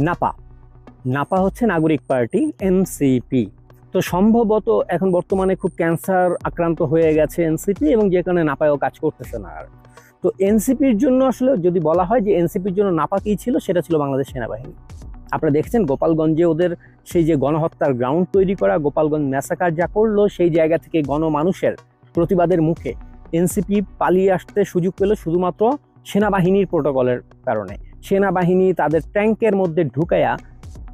নাপা। নাপা হচ্ছে নাগরিক party, NCP. তো সম্ভবত এখন বর্তমানে খুব ক্যান্সার আক্রান্ত হয়ে গেছে এনসিপি, এবং যে কারণে নাপায়ও কাজ করতেছে না আর। তো এনসিপির জন্য আসলে যদি বলা হয় যে এনসিপির জন্য নাপা কি ছিল, সেটা ছিল বাংলাদেশ সেনাবাহিনী। আপনারা দেখেছেন গোপালগঞ্জে ওদের সেই যে গণহত্যার গ্রাউন্ড তৈরি করা, গোপালগঞ্জ ম্যাসাকার যা করলো, সেই জায়গা থেকে গণমানুষের প্রতিবাদের মুখে এনসিপি পালিয়ে আসতে সুযোগ পেল শুধুমাত্র সেনাবাহিনীর প্রোটোকলের কারণে। সেনাবাহিনী তাদের ট্যাঙ্কের মধ্যে ঢুকাইয়া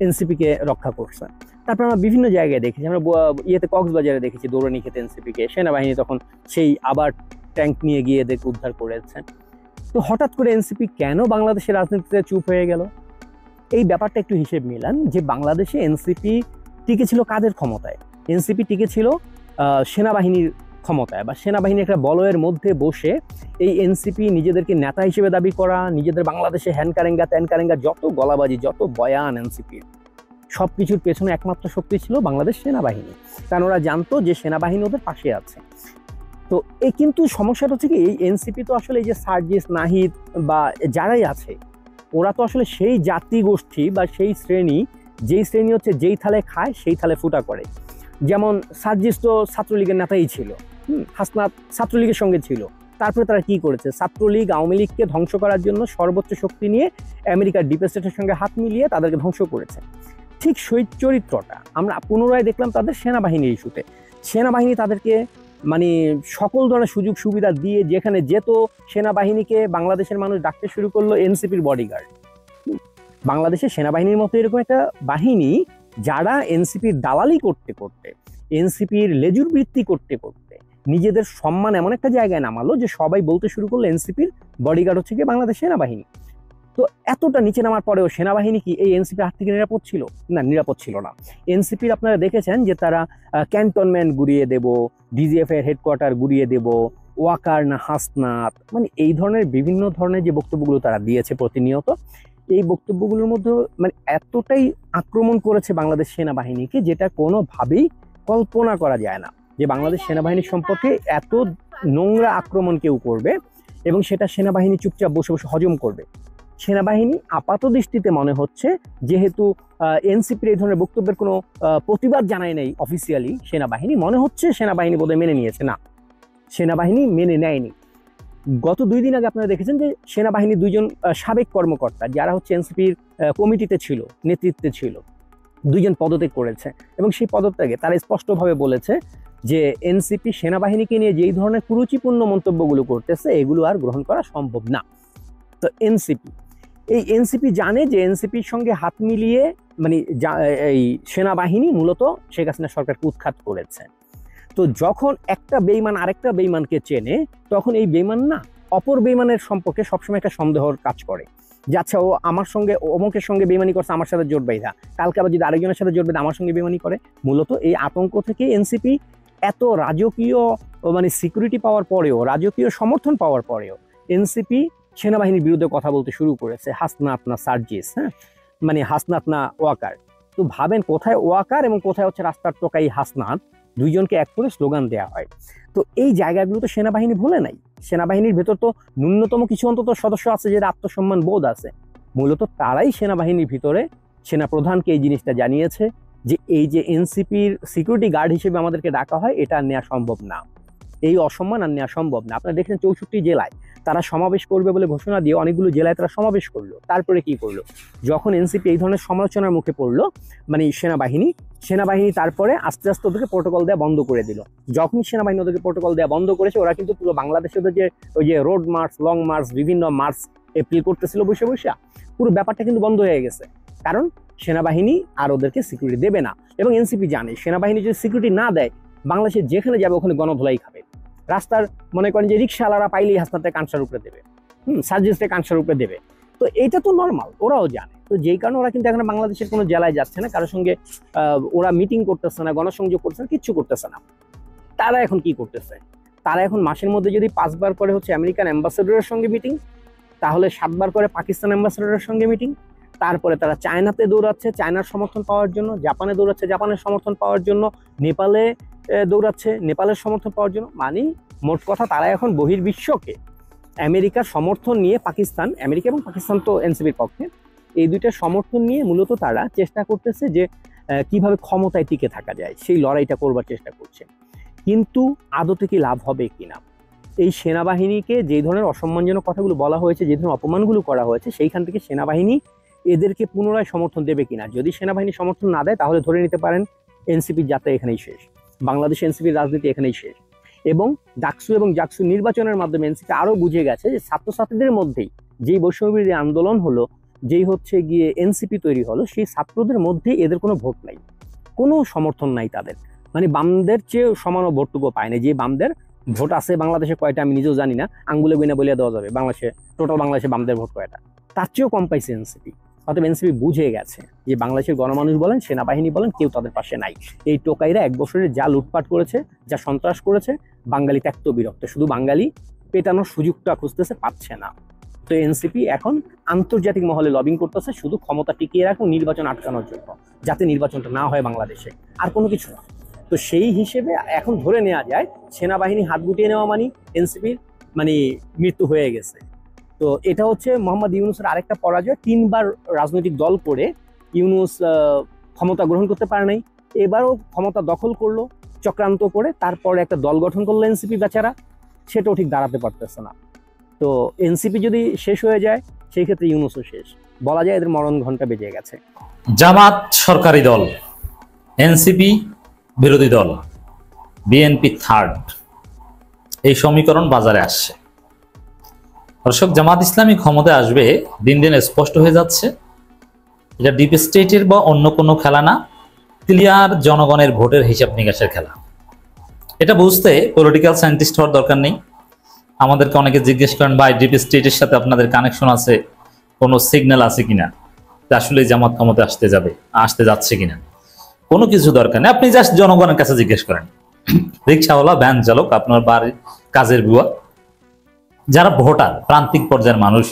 এনসিপিকে রক্ষা করছে। তারপর আমরা বিভিন্ন জায়গায় দেখেছি, আমরা কক্সবাজারে দেখেছি দৌড়ানি খেতে এনসিপিকে, সেনাবাহিনী তখন সেই আবার ট্যাঙ্ক নিয়ে গিয়ে এদেরকে উদ্ধার করেছে। তো হঠাৎ করে এনসিপি কেন বাংলাদেশের রাজনীতিতে চুপ হয়ে গেল? এই ব্যাপারটা একটু হিসেব মিলান যে বাংলাদেশে এনসিপি টিকে ছিল কাদের ক্ষমতায়? এনসিপি টিকে ছিল সেনাবাহিনীর ক্ষমতায়, বা সেনাবাহিনীর একটা বলয়ের মধ্যে বসে এই এনসিপি নিজেদেরকে নেতা হিসেবে দাবি করা, নিজেদের বাংলাদেশে হ্যানকারেঙ্গা ত্যানকারেঙ্গা যত গলাবাজি, যত বয়ান এনসিপির, সব কিছুর পেছনে একমাত্র শক্তি ছিল বাংলাদেশ সেনাবাহিনী। কারণ ওরা জানতো যে সেনাবাহিনী ওদের পাশে আছে। তো এই কিন্তু সমস্যাটা হচ্ছে কি, এই এনসিপি তো আসলে এই যে সার্জিস, নাহিদ বা যারাই আছে, ওরা তো আসলে সেই জাতি গোষ্ঠী বা সেই শ্রেণী, যেই শ্রেণী হচ্ছে যেই থালে খায় সেই থালে ফুটা করে। যেমন সার্জিস তো ছাত্রলীগের নেতাই ছিল, হাসনাত ছাত্রলীগের সঙ্গে ছিল। তারপরে তারা কি করেছে? ছাত্রলীগ আওয়ামী লীগকে ধ্বংস করার জন্য সর্বোচ্চ শক্তি নিয়ে আমেরিকার ডিপ স্টেটের সঙ্গে হাত মিলিয়ে তাদেরকে ধ্বংস করেছে। ঠিক সেই চরিত্রটা আমরা পুনরায় দেখলাম তাদের সেনাবাহিনীর ইস্যুতে। সেনাবাহিনী তাদেরকে মানে সকল ধরনের সুযোগ সুবিধা দিয়ে যেখানে যেত, সেনাবাহিনীকে বাংলাদেশের মানুষ ডাকতে শুরু করলো এনসিপির বডিগার্ড। বাংলাদেশের সেনাবাহিনীর মতো এরকম একটা বাহিনী, যারা এনসিপির দালালি করতে করতে, এনসিপির লেজুর বৃত্তি করতে করতে নিজেদের সম্মান এমন একটা জায়গায় নামালো যে সবাই বলতে শুরু করলো এনসিপির বডিগার্ড হচ্ছে গিয়ে বাংলাদেশ সেনাবাহিনী। তো এতটা নিচে নামার পরেও সেনাবাহিনী কি এই এনসিপির হাত থেকে নিরাপদ ছিল? না, নিরাপদ ছিল না। এনসিপির আপনারা দেখেছেন যে তারা ক্যান্টনমেন্ট গুড়িয়ে দেব, ডিজিএফ এর হেডকোয়ার্টার গুড়িয়ে দেব, ওয়াকার না হাসনাত, মানে এই ধরনের বিভিন্ন ধরনের যে বক্তব্যগুলো তারা দিয়েছে প্রতিনিয়ত, এই বক্তব্যগুলোর মধ্যে মানে এতটাই আক্রমণ করেছে বাংলাদেশ সেনাবাহিনীকে, যেটা কোনোভাবেই কল্পনা করা যায় না যে বাংলাদেশ সেনাবাহিনীর সম্পর্কে এত নোংরা আক্রমণ কেউ করবে, এবং সেটা সেনাবাহিনী চুপচাপ বসে বসে হজম করবে। সেনাবাহিনী আপাত দৃষ্টিতে মনে হচ্ছে, যেহেতু এনসিপির এই ধরনের বক্তব্যের কোনো প্রতিবাদ জানায় নাই অফিসিয়ালি সেনাবাহিনী, মনে হচ্ছে সেনাবাহিনী বোধহয় মেনে নিয়েছে। না, সেনাবাহিনী মেনে নেয়নি। গত 2 দিন আগে আপনারা দেখেছেন যে সেনাবাহিনীর 2 জন সাবেক কর্মকর্তা, যারা হচ্ছে এনসিপির কমিটিতে ছিল, নেতৃত্বে ছিল, 2 জন পদত্যাগ করেছে, এবং সেই পদত্যাগে তারা স্পষ্টভাবে বলেছে যে এনসিপি সেনাবাহিনীকে নিয়ে যেই ধরনের কুরুচিপূর্ণ মন্তব্যগুলো করতেছে, এগুলো আর গ্রহণ করা সম্ভব না। তো এনসিপি জানে যে এনসিপির সঙ্গে হাত মিলিয়ে মানে এই সেনাবাহিনী মূলত শেখ হাসিনা সরকারকে উৎখাত করেছে। তো যখন একটা বেঈমান আরেকটা বেঈমানকে চেনে, তখন এই বেঈমান না অপর বেঈমানের সম্পর্কে সবসময় একটা সন্দেহর কাজ করে যে আচ্ছা, ও আমার সঙ্গে অমুকের সঙ্গে বেঈমানি করছে, আমার সাথে জোট বাইধা, কালকে আবার যদি আরেকজনের সাথে জোট বেঁধে আমার সঙ্গে বেঈমানি করে। মূলত এই আতঙ্ক থেকে এনসিপি এত রাজকীয় মানে সিকিউরিটি পাওয়ার পরেও, রাজকীয় সমর্থন পাওয়ার পরেও এনসিপি সেনাবাহিনীর বিরুদ্ধে কথা বলতে শুরু করেছে। হাসনাত না সার্জিস, মানে হাসনাত না ওয়াকার। তো ভাবেন কোথায় ওয়াকার এবং কোথায় হচ্ছে রাস্তার টোকাই হাসনাত, 2 জনকে এক করে স্লোগান দেওয়া হয়। তো এই জায়গাগুলো তো সেনাবাহিনী ভুলে নাই। সেনাবাহিনীর ভেতর তো ন্যূনতম কিছু অন্তত সদস্য আছে যাদের আত্মসম্মান বোধ আছে। মূলত তারাই সেনাবাহিনীর ভিতরে সেনাপ্রধানকে এই জিনিসটা জানিয়েছে যে এই যে এনসিপির সিকিউরিটি গার্ড হিসেবে আমাদেরকে ডাকা হয়, এটা আর নেওয়া সম্ভব না, এই অসম্মান আর নেওয়া সম্ভব না। আপনারা দেখেন 64 জেলায় তারা সমাবেশ করবে বলে ঘোষণা দিয়ে অনেকগুলো জেলায় তারা সমাবেশ করলো। তারপরে কি করলো? যখন এনসিপি এই ধরনের সমালোচনার মুখে পড়লো, মানে সেনাবাহিনী তারপরে আস্তে আস্তে ওদেরকে প্রোটোকল দেওয়া বন্ধ করে দিল। যখনই সেনাবাহিনী ওদেরকে প্রোটোকল দেওয়া বন্ধ করেছে, ওরা কিন্তু পুরো বাংলাদেশে ওদের যে ওই যে রোড মার্চ, লং মার্চ, বিভিন্ন মার্চ এপ্রিল করতেছিল বসে বসে, পুরো ব্যাপারটা কিন্তু বন্ধ হয়ে গেছে। কারণ সেনাবাহিনী আর ওদেরকে সিকিউরিটি দেবে না, এবং এনসিপি জানে সেনাবাহিনী যদি সিকিউরিটি না দেয়, বাংলাদেশে যেখানে যাবে ওখানে গণধোলাই খাবে। রাস্তার মনে করেন যে রিক্সাওয়ালারা পাইলেই হাসনাতে কানসার উপরে দেবে, সার্জিসে কানসার উপরে দেবে। তো এটা তো নর্মাল, ওরাও জানে। তো যেই কারণে ওরা কিন্তু এখন বাংলাদেশের কোনো জেলায় যাচ্ছে না, কারোর সঙ্গে ওরা মিটিং করতেছে না, গণসংযোগ করতেছে না, কিচ্ছু করতেছে না। তারা এখন কি করতেছে? তারা এখন মাসের মধ্যে যদি 5 বার করে হচ্ছে আমেরিকান অ্যাম্বাসেডরের সঙ্গে মিটিং, তাহলে 7 বার করে পাকিস্তান অ্যাম্বাসেডরের সঙ্গে মিটিং, তারপরে তারা চায়নাতে দৌড়াচ্ছে চায়নার সমর্থন পাওয়ার জন্য, জাপানে দৌড়াচ্ছে জাপানের সমর্থন পাওয়ার জন্য, নেপালে দৌড়াচ্ছে নেপালের সমর্থন পাওয়ার জন্য। মানে মোট কথা তারা এখন বহির্বিশ্বকে আমেরিকার সমর্থন নিয়ে আমেরিকা এবং পাকিস্তান তো এনসিপির পক্ষে, এই দুইটা সমর্থন নিয়ে মূলত তারা চেষ্টা করতেছে যে কিভাবে ক্ষমতায় টিকে থাকা যায়, সেই লড়াইটা করবার চেষ্টা করছে। কিন্তু আদতে কি লাভ হবে কিনা, এই সেনাবাহিনীকে যে ধরনের অসম্মানজনক কথাগুলো বলা হয়েছে, যে ধরনের অপমানগুলো করা হয়েছে, সেইখান থেকে সেনাবাহিনী এদেরকে পুনরায় সমর্থন দেবে কিনা। যদি সেনাবাহিনী সমর্থন না দেয় তাহলে ধরে নিতে পারেন এনসিপির যাত্রা এখানেই শেষ, বাংলাদেশ এনসিপির রাজনীতি এখানেই শেষ। এবং ডাকসু এবং জাকসু নির্বাচনের মাধ্যমে এনসিপি আরও বুঝে গেছে যে ছাত্রছাত্রীদের মধ্যেই যেই বৈষম্যবিরোধী আন্দোলন হলো, যেই হচ্ছে গিয়ে এনসিপি তৈরি হলো, সেই ছাত্রদের মধ্যেই এদের কোনো ভোট নাই, কোনো সমর্থন নাই তাদের। মানে বামদের চেয়ে সমানও ভোটটুকু পায় না। যে বামদের ভোট আছে বাংলাদেশে কয়টা আমি নিজেও জানি না, আঙ্গুলে গুইনা বলে দেওয়া যাবে বাংলাদেশে টোটাল বাংলাদেশে বামদের ভোট কয়টা, তার চেয়েও কম পাইছে এনসিপি। অতএব এনসিপি বুঝে গেছে যে বাংলাদেশের গণমানুষ বলেন, সেনাবাহিনী বলেন, কেউ তাদের পাশে নাই। এই টোকাইরা 1 বছরে যা লুটপাট করেছে, যা সন্ত্রাস করেছে, বাঙালি ত্যক্ত বিরক্ত, শুধু বাঙালি পেটানোর সুযোগটা খুঁজতেছে, পাচ্ছে না। তো এনসিপি এখন আন্তর্জাতিক মহলে লবিং করতেছে শুধু ক্ষমতা টিকিয়ে রাখুন, নির্বাচন আটকানোর জন্য, যাতে নির্বাচনটা না হয় বাংলাদেশে, আর কোনো কিছু না। তো সেই হিসেবে এখন ধরে নেওয়া যায় সেনাবাহিনী হাত গুটিয়ে নেওয়া মানে এনসিপির মানে মৃত্যু হয়ে গেছে। তো এটা হচ্ছে মোহাম্মদ ইউনূসের আরেকটা পরাজয়। 3বার রাজনৈতিক দল করে ইউনূস ক্ষমতা গ্রহণ করতে পারে নাই, এবারও ক্ষমতা দখল করলো চক্রান্ত করে, তারপরে একটা দল গঠন করলো এনসিপি বেচারা, সেটাও ঠিক দাঁড়াতে পারতেছে না। তো এনসিপি যদি শেষ হয়ে যায় সেই ক্ষেত্রে ইউনূসও শেষ, বলা যায় এদের মরণ ঘন্টা বেজে গেছে। জামাত সরকারি দল, এনসিপি বিরোধী দল, বিএনপি থার্ড, এই সমীকরণ বাজারে আসছে। দর্শক, জামাত ইসলামী ক্ষমতায় আসবে দিন দিন স্পষ্ট হয়ে যাচ্ছে। এটা ডিপ স্টেটের বা অন্য কোনো খেলা না, ক্লিয়ার জনগণের ভোটের হিসাব নিকাশের খেলা। এটা বুঝতে পলিটিক্যাল সায়েন্টিস্ট হওয়ার দরকার নেই। আমাদেরকে অনেকে জিজ্ঞেস করেন, ভাই ডিপ স্টেটের সাথে আপনাদের কানেকশন আছে, কোনো সিগন্যাল আছে কিনা, আসলে জামাত ক্ষমতায় আসতে যাচ্ছে কিনা। কোনো কিছু দরকার নেই, আপনি জাস্ট জনগণের কাছে জিজ্ঞেস করেন। রিক্সাওয়ালা, ভ্যান চালক, আপনার বাড়ির কাজের বুয়া, যারা ভোটার, প্রান্তিক পর্যায়ের মানুষ,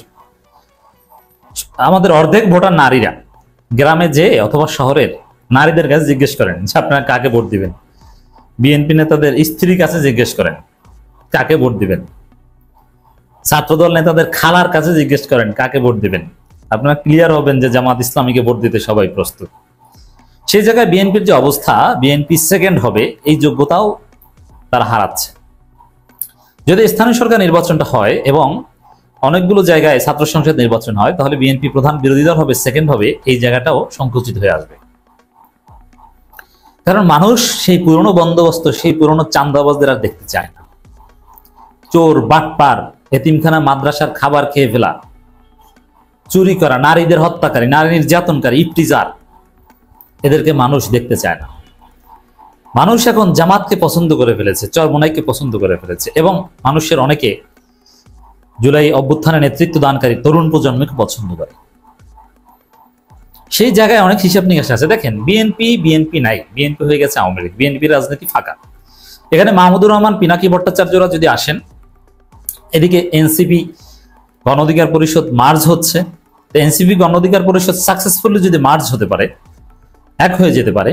আমাদের অর্ধেক ভোটার নারীরা, গ্রামে যে অথবা শহরের নারীদের কাছে জিজ্ঞেস করেন যে আপনারা কাকে ভোট দিবেন। বিএনপি নেতাদের স্ত্রীর কাছে জিজ্ঞেস করেন কাকে ভোট দিবেন। ছাত্রদল নেতাদের খালার কাছে জিজ্ঞেস করেন কাকে ভোট দিবেন। আপনারা ক্লিয়ার হবেন যে জামাত ইসলামীকে ভোট দিতে সবাই প্রস্তুত। সেই জায়গায় বিএনপির যে অবস্থা, বিএনপি সেকেন্ড হবে এই যোগ্যতাও তারা হারাচ্ছে। যদি স্থানীয় সরকার নির্বাচনটা হয় এবং অনেকগুলো জায়গায় ছাত্র সংসদ নির্বাচন হয়, তাহলে বিএনপি প্রধান বিরোধী দল হবে, সেকেন্ড হবে, এই জায়গাটাও সংকুচিত হয়ে আসবে। কারণ মানুষ সেই পুরনো বন্দোবস্ত, সেই পুরনো চাঁদাবাজদের আর দেখতে চায় না। চোর, বাটপার, এতিমখানা, মাদ্রাসার খাবার খেয়ে ফেলা, চুরি করা, নারীদের হত্যাকারী, নারী নির্যাতনকারী, ইফটিজার, এদেরকে মানুষ দেখতে চায় না। মানুষ এখন জামাতকে পছন্দ করে ফেলেছে, চরমোনাইকে পছন্দ করে ফেলেছে, এবং মানুষের অনেকে জুলাই অভ্যুত্থানে নেতৃত্ব দানকারী তরুণ প্রজন্মকে পছন্দ করে। সেই জায়গায় অনেক হিসাব নিকাশ আছে। দেখেন, বিএনপি নাই, বিএনপি হয়ে গেছে আওয়ামী লীগ, বিএনপি রাজনীতি ফাঁকা। এখানে মাহমুদুর রহমান, পিনাকি ভট্টাচার্যরা যদি আসেন, এদিকে এনসিপি গণ অধিকার পরিষদ মার্জ হচ্ছে, এনসিপি গণ অধিকার পরিষদ সাকসেসফুলি যদি মার্জ হতে পারে, এক হয়ে যেতে পারে,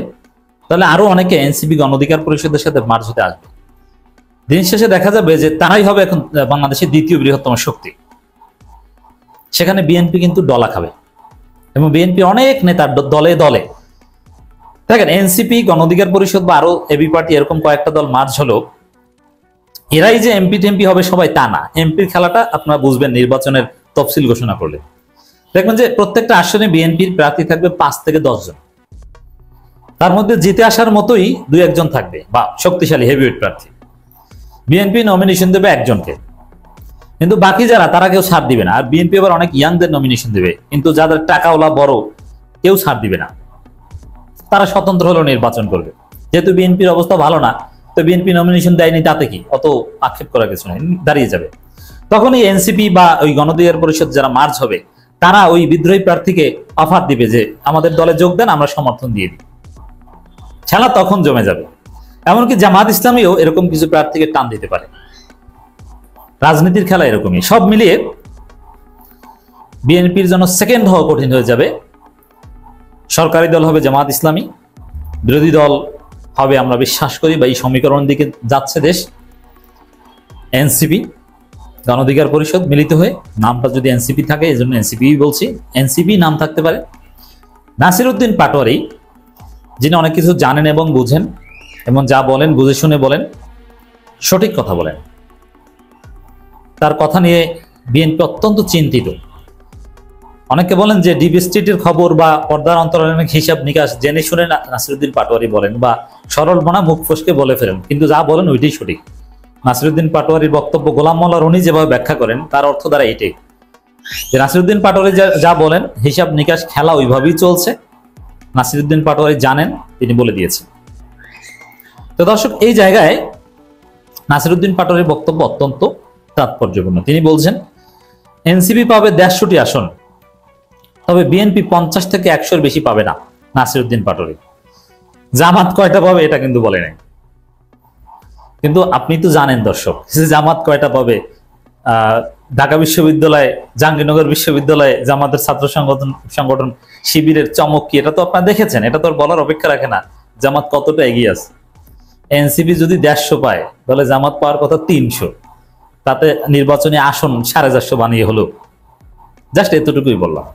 তাহলে আরো অনেকে এনসিপি গণ অধিকার পরিষদের সাথে মার্জ হতে আসবে। দিন শেষে দেখা যাবে যে তারাই হবে এখন বাংলাদেশের দ্বিতীয় বৃহত্তম শক্তি। সেখানে বিএনপি কিন্তু ডলা খাবে, এবং বিএনপি অনেক নেতার দলে দলে দেখেন, এনসিপি গণ অধিকার পরিষদ বা আরো এবি পার্টি, এরকম কয়েকটা দল মার্জ হলো, এরাই যে এমপি টেমপি হবে সবাই তা না। এমপির খেলাটা আপনারা বুঝবেন নির্বাচনের তফসিল ঘোষণা করলে। দেখবেন যে প্রত্যেকটা আসনে বিএনপির প্রার্থী থাকবে 5 থেকে 10 জন, তার মধ্যে জিতে আসার মতোই 2-1 জন থাকবে বা শক্তিশালী হেভিওয়েট প্রার্থী। বিএনপি নমিনেশন দেবে একজনকে, কিন্তু বাকি যারা তারা কেউ ছাড় দিবে না। আর বিএনপি আবার অনেক ইয়াংদের নমিনেশন দেবে, কিন্তু যাদের টাকাওয়ালা বড় কেউ ছাড় দিবে না, তারা স্বতন্ত্র হলেও নির্বাচন করবে। যেহেতু বিএনপির অবস্থা ভালো না, তো বিএনপি নমিনেশন দেয়নি, তাতে কি অত আক্ষেপ করার কিছু নেই, দাঁড়িয়ে যাবে। তখন এই এনসিপি বা ওই গণ অধিকার পরিষদ যারা মার্চ হবে, তারা ওই বিদ্রোহী প্রার্থীকে অফার দিবে যে আমাদের দলে যোগ দেন, আমরা সমর্থন দিয়ে দিই। খেলা তখন জমে যাবে। এমনকি জামাত ইসলামীও এরকম কিছু প্রার্থীকে টান দিতে পারে। রাজনীতির খেলা এরকমই। সব মিলিয়ে বিএনপির জন্য সেকেন্ড হওয়া কঠিন হয়ে যাবে। সরকারি দল হবে জামাত ইসলামী, বিরোধী দল হবে, আমরা বিশ্বাস করি বা এই সমীকরণ দিকে যাচ্ছে দেশ, এনসিপি, গণ অধিকার পরিষদ মিলিত হয়ে, নামটা যদি এনসিপি থাকে এই জন্য এনসিপি বলছি, এনসিপি নাম থাকতে পারে। নাসিরউদ্দিন পাটোয়ারি, যিনি অনেক কিছু জানেন এবং বুঝেন, এবং যা বলেন বুঝে শুনে বলেন, সঠিক কথা বলেন। তার কথা নিয়ে বিএনপি অত্যন্ত চিন্তিত। অনেকে বলেন যে ডিপ স্টেটের খবর বা পর্দার অন্তরালের হিসাব নিকাশ জেনে শুনে নাসিরউদ্দিন পাটোয়ারি বলেন, বা সরল মনা মুখ ফসকে বলে ফেলেন, কিন্তু যা বলেন ওইটাই সঠিক। নাসিরউদ্দিন পাটোয়ারির বক্তব্য গোলাম মোল্লা রনি যেভাবে ব্যাখ্যা করেন তার অর্থ দ্বারা এটাই, যে নাসিরউদ্দিন পাটোয়ারি যা বলেন হিসাব নিকাশ খেলা ওইভাবেই চলছে। নাসিরউদ্দিন পাটোয়ারি জানেন, তিনি বলে দিয়েছেন। তো দর্শক, এই জায়গায় নাসিরউদ্দিন পাটোয়ারির বক্তব্য অত্যন্ত তাৎপর্যপূর্ণ। তিনি বলছেন এনসিপি পাবে 150টি আসন, তবে বিএনপি 50 থেকে 100-র বেশি পাবে না। নাসিরউদ্দিন পাটোয়ারি জামাত কয়টা পাবে এটা কিন্তু বলে নাই, কিন্তু আপনি তো জানেন দর্শক জামাত কয়টা পাবে। ঢাকা বিশ্ববিদ্যালয়, জাহাঙ্গীরনগর বিশ্ববিদ্যালয়ে জামাতের ছাত্র সংগঠন শিবিরের চমক কি, এটা তো আপনারা দেখেছেন, এটা তো আর বলার অপেক্ষা রাখে না জামাত কতটা এগিয়ে আছে। এনসিপি যদি 150 পায় তাহলে জামাত পাওয়ার কথা 300, তাতে নির্বাচনী আসন 450 বানিয়ে হলো। জাস্ট এতটুকুই বললাম।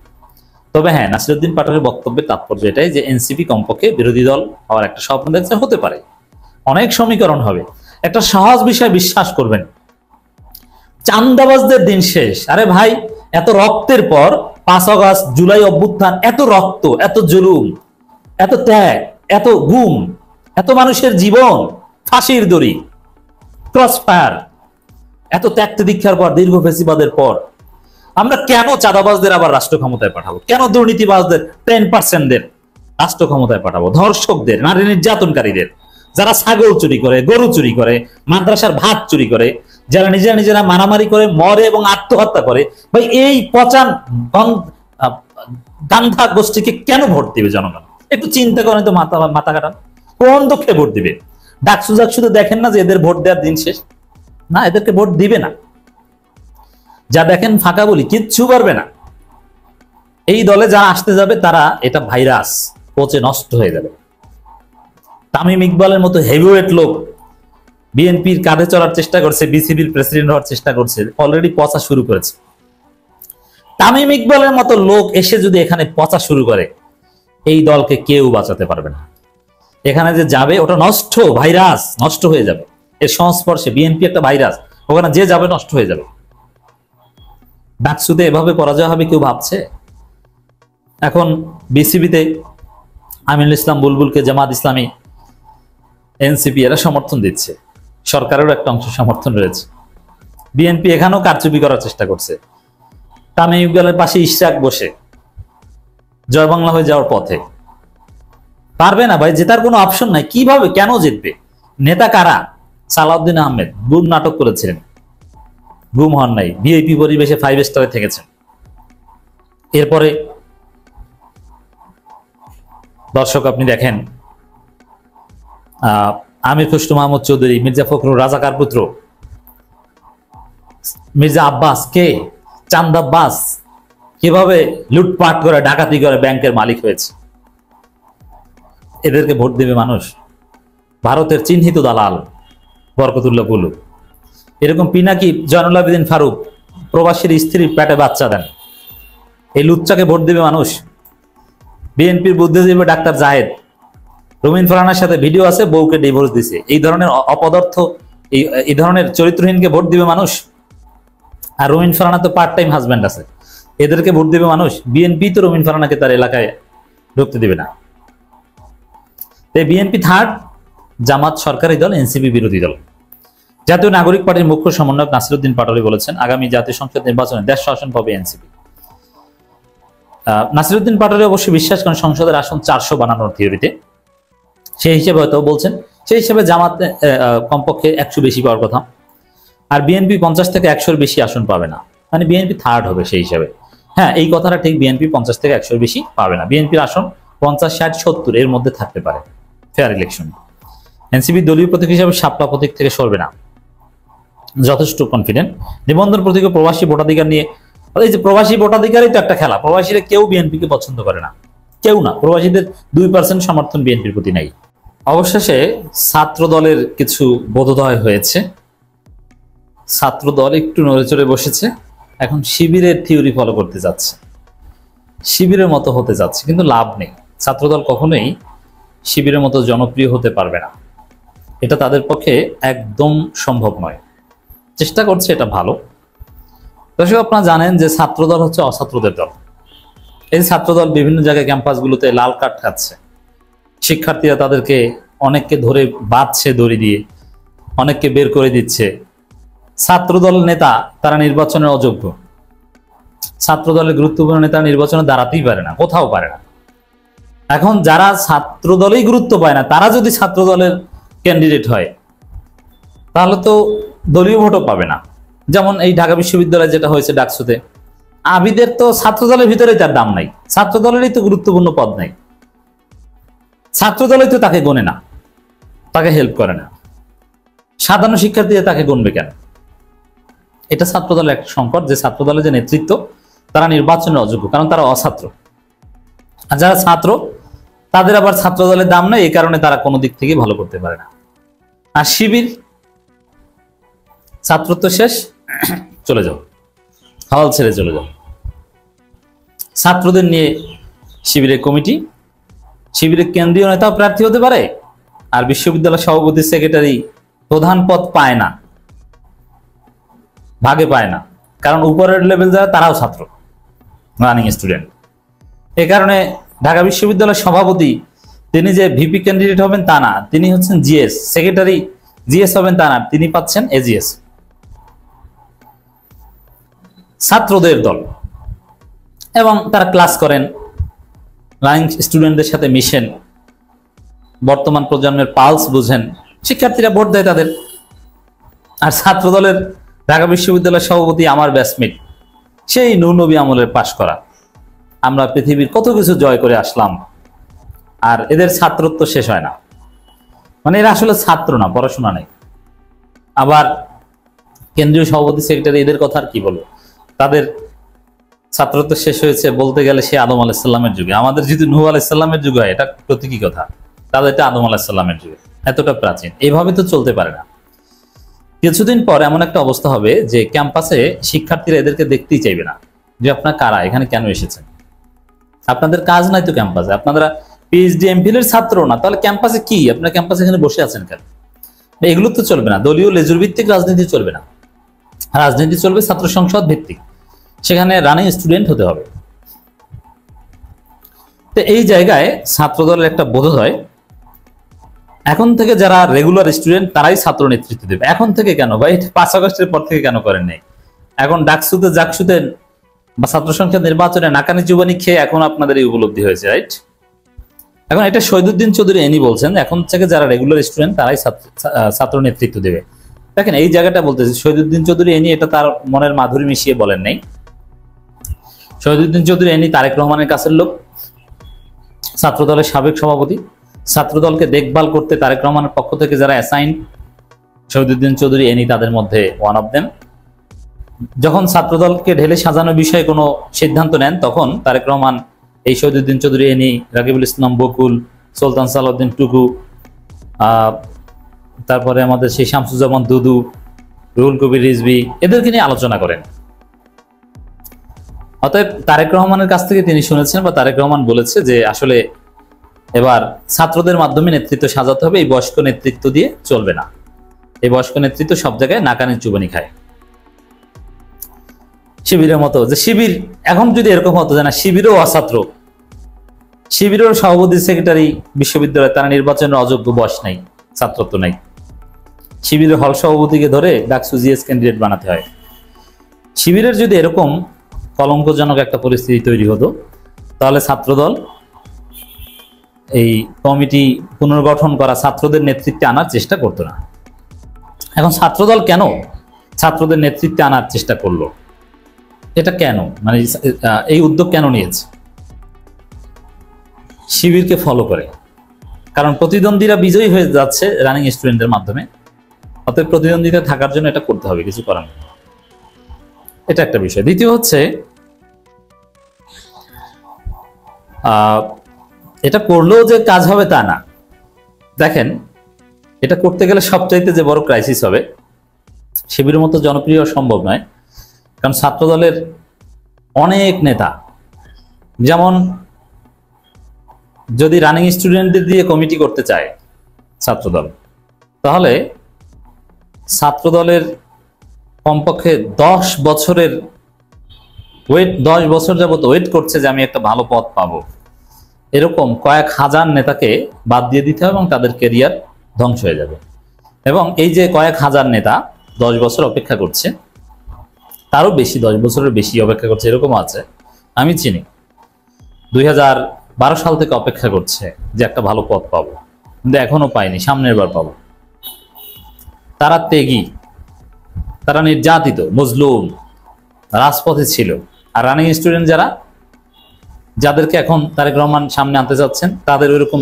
তবে হ্যাঁ, নাসিরউদ্দিন পাটোয়ারির বক্তব্যের তাৎপর্য এটাই যে এনসিপি কমপক্ষে বিরোধী দল হওয়ার একটা স্বপ্ন দেখছে, হতে পারে, অনেক সমীকরণ হবে। একটা সহজ বিষয় বিশ্বাস করবেন, চান্দাবাজদের দিন শেষ। আরে ভাই, এত রক্তের পর 5 আগস্ট, জুলাই অভ্যুত্থান, এত রক্ত, এত জুলুম, এত ত্যাগ, এত গুম, এত মানুষের জীবন ফাঁসির দড়ি, ক্রস ফায়ার, এত ত্যাগ দীক্ষার পর, দীর্ঘ ফেসিবাদের পর আমরা কেন চাঁদাবাজদের আবার রাষ্ট্র ক্ষমতায় পাঠাবো? কেন দুর্নীতিবাজদের 10%দের রাষ্ট্র ক্ষমতায় পাঠাবো? ধর্ষকদের, নারী নির্যাতনকারীদের, যারা ছাগল চুরি করে, গরু চুরি করে, মাদ্রাসার ভাত চুরি করে, যারা নিজেরা মারামারি করে, মরে এবং আত্মহত্যা করে, ভাই এই পচান গান্ধা গোষ্ঠীকে কেন ভোট দিবে জনগণ? একটু চিন্তা করেন তো, মাথা কাটান। কোন দুঃখে ভোট দিবে? ডাকসু তো দেখেন না যে এদের ভোট দেওয়ার দিন শেষ? না, এদেরকে ভোট দিবে না। যা দেখেন ফাঁকা বলি, কিচ্ছু পারবে না। এই দলে যারা আসতে যাবে তারা এটা ভাইরাস, পচে নষ্ট হয়ে যাবে। তামিম ইকবালের মতো হেভিওয়েট লোক বিএনপির কাঁধে চড়ার চেষ্টা করছে, বিসিবির প্রেসিডেন্ট হওয়ার চেষ্টা করছে, অলরেডি পচা শুরু করেছে। তামিম ইকবালের মতো লোক এসে যদি এখানে পচা শুরু করে, এই দলকে কেউ বাঁচাতে পারবে না। এখানে যে যাবে ওটা নষ্ট, ভাইরাস, নষ্ট হয়ে যাবে। এর সংস্পর্শে বিএনপি একটা ভাইরাস, ওখানে যে যাবে নষ্ট হয়ে যাবে। ডাকসুতে এভাবে পরাজয় হবে কেউ ভাবছে? এখন বিসিবিতে আমিনুল ইসলাম বুলবুলকে জামাত ইসলামী, এনসিপি এরা সমর্থন দিচ্ছে, সরকারেরও একটা অংশ সমর্থন রয়েছে। বিএনপি এখানেও কারচুপি করার চেষ্টা করছে। তামিম ইকবালের পাশে ইশরাক বসে জয় বাংলা হয়ে যাওয়ার পথে। পারবে না ভাই, জেতার কোনো অপশন নাই। কিভাবে, কেন জিতবে? নেতা কারা? সালাউদ্দিন আহমেদ গুম নাটক করেছিলেন, গুম হন নাই, ভিআইপি পরিবেশে 5 স্টারে থেকেছেন। এরপরে দর্শক আপনি দেখেন আমির খুসরু মাহমুদ চৌধুরী, মির্জা ফখরুল, রাজাকার পুত্র, মির্জা আব্বাস, কে চাঁদ আব্বাস কিভাবে লুটপাট করে, ডাকাতি করে ব্যাংকের মালিক হয়েছে। এদেরকে ভোট দেবে মানুষ? ভারতের চিহ্নিত দালাল বরকতুল্লাহ বুলু, এরকম পিনাকি জয়নুল আবেদিন ফারুক প্রবাসীর স্ত্রীর পেটে বাচ্চা দেন, এই লুচ্চাকে ভোট দেবে মানুষ? বিএনপির বুদ্ধিজীবী ডাক্তার জাহেদ, রুমিন ফারহানার সাথে ভিডিও আছে, বউকে ডিভোর্স দিছে, এই ধরনের অপদার্থ, এই ধরনের চরিত্রহীনকে ভোট দিবে মানুষ? আর রুমিন ফারহানা তো পার্ট টাইম হাজব্যান্ড আছে, এদেরকে ভোট দিবে মানুষ? বিএনপি তো রুমিন ফারহানাকে তার এলাকায় ঢুকতে দিবে না। তাই বিএনপি থার্ড, জামাত সরকারি দল, এনসিপি বিরোধী দল। জাতীয় নাগরিক পার্টির মুখ্য সমন্বয়ক নাসিরউদ্দিন পাটোয়ারি বলেছেন আগামী জাতীয় সংসদ নির্বাচনে 150 আসন পাবে এনসিপি। নাসিরউদ্দিন পাটোয়ারি অবশ্যই বিশ্বাস করেন সংসদের আসন 400 বানানোর থিওরিতে। সেই হিসেবে হয়তো বলছেন, সেই হিসেবে জামাত কমপক্ষে 100 বেশি পাওয়ার কথা, আর বিএনপি 50 থেকে 100-র বেশি আসন পাবে না, মানে বিএনপি থার্ড হবে সেই হিসাবে। হ্যাঁ, এই কথাটা ঠিক, বিএনপি 50 থেকে 100-র বেশি পাবে না। বিএনপির আসন 50, 60, 70 এর মধ্যে থাকতে পারে ফেয়ার ইলেকশন। এনসিপি দলীয় প্রতীক হিসাবে শাপলা প্রতীক থেকে সরবে না, যথেষ্ট কনফিডেন্ট। নিবন্ধন প্রতীক প্রবাসী ভোটাধিকার নিয়ে, এই যে প্রবাসী ভোটাধিকারই তো একটা খেলা। প্রবাসীরা কেউ বিএনপিকে পছন্দ করে না, কেউ না। প্রবাসীদের 2% সমর্থন বিএনপির প্রতি নাই। অবশেষে ছাত্র দলের কিছু বোধোদয় হয়েছে। ছাত্র দল একটু নড়ে চড়ে বসেছে, এখন শিবিরের থিওরি ফলো করতে যাচ্ছে, শিবিরের মতো হতে যাচ্ছে, কিন্তু লাভ নেই। ছাত্রদল কখনোই শিবিরের মতো জনপ্রিয় হতে পারবে না, এটা তাদের পক্ষে একদম সম্ভব নয়। চেষ্টা করছে, এটা ভালো। দর্শক, আপনারা জানেন যে ছাত্রদল হচ্ছে অছাত্রদের দল। এই ছাত্রদল বিভিন্ন জায়গায় ক্যাম্পাসগুলোতে লাল কার্ড খাচ্ছে, শিক্ষার্থীরা তাদেরকে অনেককে ধরে বাঁধছে দড়ি দিয়ে, অনেককে বের করে দিচ্ছে। ছাত্রদল নেতা তারা নির্বাচনের অযোগ্য, ছাত্রদলের গুরুত্বপূর্ণ নেতা নির্বাচনে দাঁড়াতেই পারে না, কোথাও পারে না। এখন যারা ছাত্রদলেই গুরুত্ব পায় না, তারা যদি ছাত্রদলের ক্যান্ডিডেট হয় তাহলে তো দলীয় ভোটও পাবে না। যেমন এই ঢাকা বিশ্ববিদ্যালয়ে যেটা হয়েছে ডাকসুতে, আবিদের তো ছাত্রদলের ভিতরেই তার দাম নাই, ছাত্রদলেরই তো গুরুত্বপূর্ণ পদ নাই, ছাত্রদলই তো তাকে গোনে না, তাকে হেল্প করে না, সাধারণ শিক্ষার্থীরা তাকে গুনবে কেন? এটা ছাত্রদলের একটা সংকট, যে ছাত্রদলের যে নেতৃত্ব তারা নির্বাচনের অযোগ্য, কারণ তারা অছাত্র। আর যারা ছাত্র তাদের আবার ছাত্রদলের দাম নেই, এই কারণে তারা কোনো দিক থেকে ভালো করতে পারে না। আর শিবির, ছাত্রত্ব শেষ, চলে যাও, হাল ছেড়ে চলে যাও। ছাত্রদের নিয়ে শিবিরের কমিটি, শিবিরের কেন্দ্রীয় নেতাও প্রার্থী হতে পারে, আর বিশ্ববিদ্যালয় সভাপতি, সেক্রেটারি, প্রধান পদ পায় না, ভাগে পায় না, কারণ উপরের লেভেল যারা তারাও ছাত্র, রানিং স্টুডেন্ট। এ কারণে ঢাকা বিশ্ববিদ্যালয়ের সভাপতি তিনি যে ভিপি ক্যান্ডিডেট হবেন তা না, তিনি হচ্ছেন জিএস, সেক্রেটারি জিএস হবেন তা না, তিনি পাচ্ছেন এজিএস। ছাত্রদের দল, এবং তারা ক্লাস করেন, রানিং স্টুডেন্টদের সাথে মিশেন, বর্তমান প্রজন্মের পালস বুঝেন, শিক্ষার্থীরা ভোট দেয় তাদের। আর ছাত্র দলের ঢাকা বিশ্ববিদ্যালয়ের সভাপতি আমার ব্যাচমেট, সেই নূর-নবী আমলের পাশ করা, আমরা পৃথিবীর কত কিছু জয় করে আসলাম, আর এদের ছাত্রত্ব শেষ হয় না। মানে এরা আসলে ছাত্র না, পড়াশোনা নেই। আবার কেন্দ্রীয় সভাপতি, সেক্রেটারি, এদের কথা আর কি বলবো, তাদের ছাত্রত্ব শেষ হয়েছে বলতে গেলে সে আদম আলাইসাল্লামের যুগে। আমাদের যদি নূহ আলাইসাল্লামের যুগ হয় এটা প্রতীকী কথা, তাদের এটা আদম আলাইসাল্লামের যুগে, এতটা প্রাচীন। এইভাবে তো চলতে পারে না। কিছুদিন পর এমন একটা অবস্থা হবে যে ক্যাম্পাসে শিক্ষার্থীরা এদেরকে দেখতেই চাইবে না, যে আপনারা কারা, এখানে কেন এসেছেন, আপনাদের কাজ নাই তো ক্যাম্পাসে, আপনারা পিএইচডি এমফিল এর ছাত্র না, তাহলে ক্যাম্পাসে কি, আপনারা ক্যাম্পাসে এখানে বসে আছেন কেন? এগুলো তো চলবে না। দলীয় লেজুর ভিত্তিক রাজনীতি চলবে না, রাজনীতি চলবে ছাত্র সংসদ ভিত্তিক, সেখানে রানিং স্টুডেন্ট হতে হবে। তো এই জায়গায় ছাত্রদলের একটা বোধোদয়, এখন থেকে যারা রেগুলার স্টুডেন্ট তারাই ছাত্র নেতৃত্ব দেবে। এখন থেকে কেন ভাই, 5 আগস্টের পর থেকে কেন করেন নাই? এখন ডাকসুতে, জাকসুতে বা ছাত্র সংসদ নির্বাচনে নাকানি চুবানি খেয়ে এখন আপনাদের এই উপলব্ধি হয়েছে, রাইট? এখন এটা শহীদুদ্দিন চৌধুরী এনি বলছেন, এখন থেকে যারা রেগুলার স্টুডেন্ট তারাই ছাত্র নেতৃত্ব দেবে। দেখেন এই জায়গাটা বলতেছে শহীদুদ্দিন চৌধুরী এনি, এটা তার মনের মাধুরী মিশিয়ে বলেন নাই। শহীদুদ্দিন চৌধুরী এনি তারেক রহমানের কাছের লোক, ছাত্রদলের সাবেক সভাপতি। ছাত্রদলকে দেখভাল করতে তারেক রহমানের পক্ষ থেকে যারা অ্যাসাইন, শহীদুদ্দিন চৌধুরী এনি তাদের মধ্যে ওয়ান অফ দেম। যখন ছাত্রদলকে ঢেলে সাজানোর বিষয়ে কোনো সিদ্ধান্ত নেন, তখন তারেক রহমান এই শহীদুদ্দিন চৌধুরী এনি, রাকিবুল ইসলাম বকুল, সুলতান সালাউদ্দিন টুকু, তারপরে আমাদের সেই শামসুজ্জামান দুদু, রুহুল কবির রিজভী, এদেরকে নিয়ে আলোচনা করেন। অতএব তারেক রহমানের কাছ থেকে তিনি শুনেছেন, বা তারেক রহমান বলেছে যে আসলে এবার ছাত্রদের মাধ্যমে নেতৃত্ব সাজাতে হবে, এই বয়স্ক নেতৃত্ব দিয়ে চলবে না। এই বয়স্ক নেতৃত্ব সব জায়গায় নাকানি চুবানি খায়। শিবিরের মতো, যে শিবির এখন যদি এরকম হতো যে না, শিবিরও অছাত্র, শিবিরের সভাপতি, সেক্রেটারি বিশ্ববিদ্যালয়, তারা নির্বাচনের অযোগ্য, বয়স নাই, ছাত্রত্ব নাই, শিবিরের হল সভাপতিকে ধরে ডাকসু জিএস ক্যান্ডিডেট বানাতে হয়। শিবিরের যদি এরকম কলঙ্কজনক একটা পরিস্থিতি তৈরি হতো, তাহলে ছাত্রদল এই কমিটি পুনর্গঠন করা, ছাত্রদের নেতৃত্বে আনার চেষ্টা করতো না। এখন ছাত্রদল কেন ছাত্রদের নেতৃত্বে আনার চেষ্টা করলো, এটা কেন, মানে এই উদ্যোগ কেন নিয়েছে? শিবিরকে ফলো করে, কারণ প্রতিদ্বন্দ্বীরা বিজয়ী হয়ে যাচ্ছে রানিং স্টুডেন্টদের মাধ্যমে, অতএব প্রতিদ্বন্দ্বিতা থাকার জন্য এটা করতে হবে, কিছু করার নেই। এটা একটা বিষয়। দ্বিতীয় হচ্ছে, এটা করলেও যে কাজ হবে তা না। দেখেন, এটা করতে গেলে সবচাইতে যে বড় ক্রাইসিস হবে শিবিরের মতো জনপ্রিয় সম্ভব নয়, কারণ ছাত্রদলের অনেক নেতা, যেমন যদি রানিং স্টুডেন্টদের দিয়ে কমিটি করতে চায় ছাত্রদল, তাহলে ছাত্রদলের কমপক্ষে 10 বছরের 10 বছর যাবত ওয়েট করছে যে আমি একটা ভালো পদ পাবো, এরকম কয়েক হাজার নেতাকে বাদ দিয়ে দিতে হবে এবং তাদের ক্যারিয়ার ধ্বংস হয়ে যাবে। এবং এই যে কয়েক হাজার নেতা 10 বছর অপেক্ষা করছে, তারও বেশি 10 বছরের বেশি অপেক্ষা করছে, এরকম আছে আমি চিনি। 2012 সাল থেকে অপেক্ষা করছে যে একটা ভালো পদ পাবো, কিন্তু এখনো পাইনি, সামনের বার পাবো। তারা ত্যাগী, তারা নির্যাতিত, মজলুম, রাজপথে ছিল। আর রানিং স্টুডেন্ট যাদেরকে এখন তারেক রহমান সামনে আনতে যাচ্ছেন, তাদের ওইরকম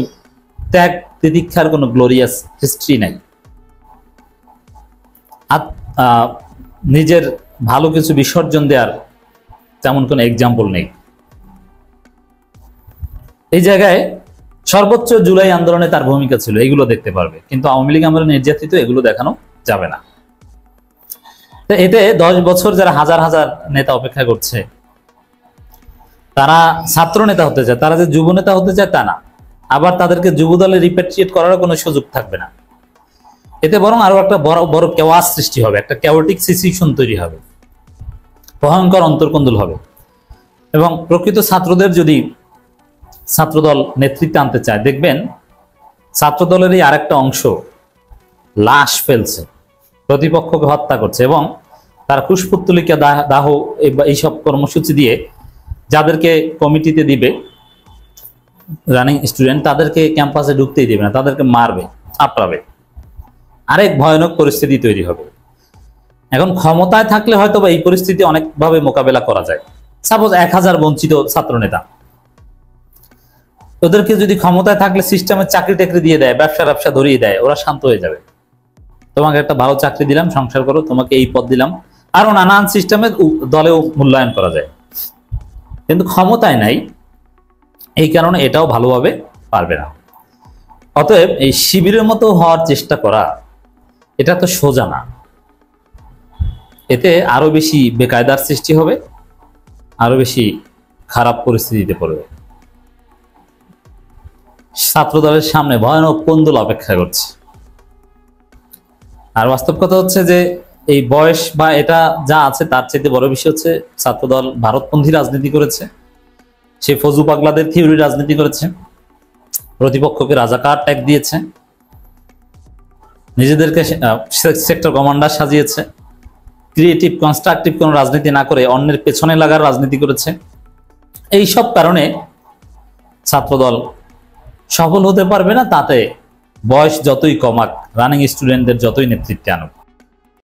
ত্যাগ তিতিক্ষার কোনো গ্লোরিয়াস হিস্ট্রি নাই, নিজের ভালো কিছু বিসর্জন দেওয়ার তেমন কোনো এক্সাম্পল নেই। এই জায়গায় সর্বোচ্চ জুলাই আন্দোলনে তার ভূমিকা ছিল, এগুলো দেখতে পারবে, কিন্তু আওয়ামী লীগ আমরা নির্যাতিত, এগুলো দেখানো যাবে না। তো এতে 10 বছর যারা হাজার হাজার নেতা অপেক্ষা করছে, তারা ছাত্র নেতা হতে চায়, তারা যে যুব নেতা হতে চায় তা না, আবার তাদেরকে যুব দলে রিপ্যাট্রিয়েট করার কোনো সুযোগ থাকবে না। এতে বরং আরো একটা বড় বড় কেওয়াস সৃষ্টি হবে, একটা কেওয়াটিক সিচুয়েশন তৈরি হবে, ভয়ঙ্কর অন্তর্কন্দল হবে। এবং প্রকৃত ছাত্রদের যদি ছাত্রদল নেতৃত্বে আনতে চায়, দেখবেন ছাত্রদলেরই আরেকটা অংশ লাশ ফেলছে, প্রতিপক্ষকে হত্যা করছে, এবং তারা কুশপুত্তলিকা দাহ এইসব কর্মসূচি দিয়ে যাদেরকে কমিটিতে দিবে রানিং স্টুডেন্ট, তাদেরকে ক্যাম্পাসে ঢুকতেই দেবে না, তাদেরকে মারবে, চাপড়াবে। আরেক ভয়ানক পরিস্থিতি তৈরি হবে। এখন ক্ষমতায় থাকলে হয়তো বা এই পরিস্থিতি অনেকভাবে মোকাবেলা করা যায়। সাপোজ 1000 বঞ্চিত ছাত্র নেতা, ওদেরকে যদি ক্ষমতায় থাকলে সিস্টেমে চাকরি টাকরি দিয়ে দেয়, ব্যবসা ধরিয়ে দেয়, ওরা শান্ত হয়ে যাবে। তোমাকে একটা ভালো চাকরি দিলাম, সংসার করো, তোমাকে এই পদ দিলাম, আরো নানান সিস্টেমে দলেও মূল্যায়ন করা যায়। কিন্তু ক্ষমতায় নাই, এই কারণে এটাও ভালোভাবে পারবে না। অতএব এই শিবিরের মতো হওয়ার চেষ্টা করা, এটা তো সোজা না। এতে আরো বেশি বেকায়দার সৃষ্টি হবে, আরো বেশি খারাপ পরিস্থিতিতে পড়বে। ছাত্রদলের সামনে ভয়ানক কোন্দল অপেক্ষা করছে। আর বাস্তব কথা হচ্ছে যে এই বয়স বা এটা যা আছে তার চাইতে বড় বিষয় হচ্ছে ছাত্রদল ভারতপন্থী রাজনীতি করেছে, সে ফজু পাগলাদের থিওরি রাজনীতি করেছে, প্রতিপক্ষকে রাজাকার ট্যাগ দিয়েছে, নিজেদেরকে সেক্টর কমান্ডার সাজিয়েছে, ক্রিয়েটিভ কনস্ট্রাকটিভ কোনো রাজনীতি না করে অন্যের পেছনে লাগার রাজনীতি করেছে। এই সব কারণে ছাত্রদল সফল হতে পারবে না, তাতে বয়স যতই কমাক, রানিং স্টুডেন্টদের যতই নেতৃত্বে আনুক।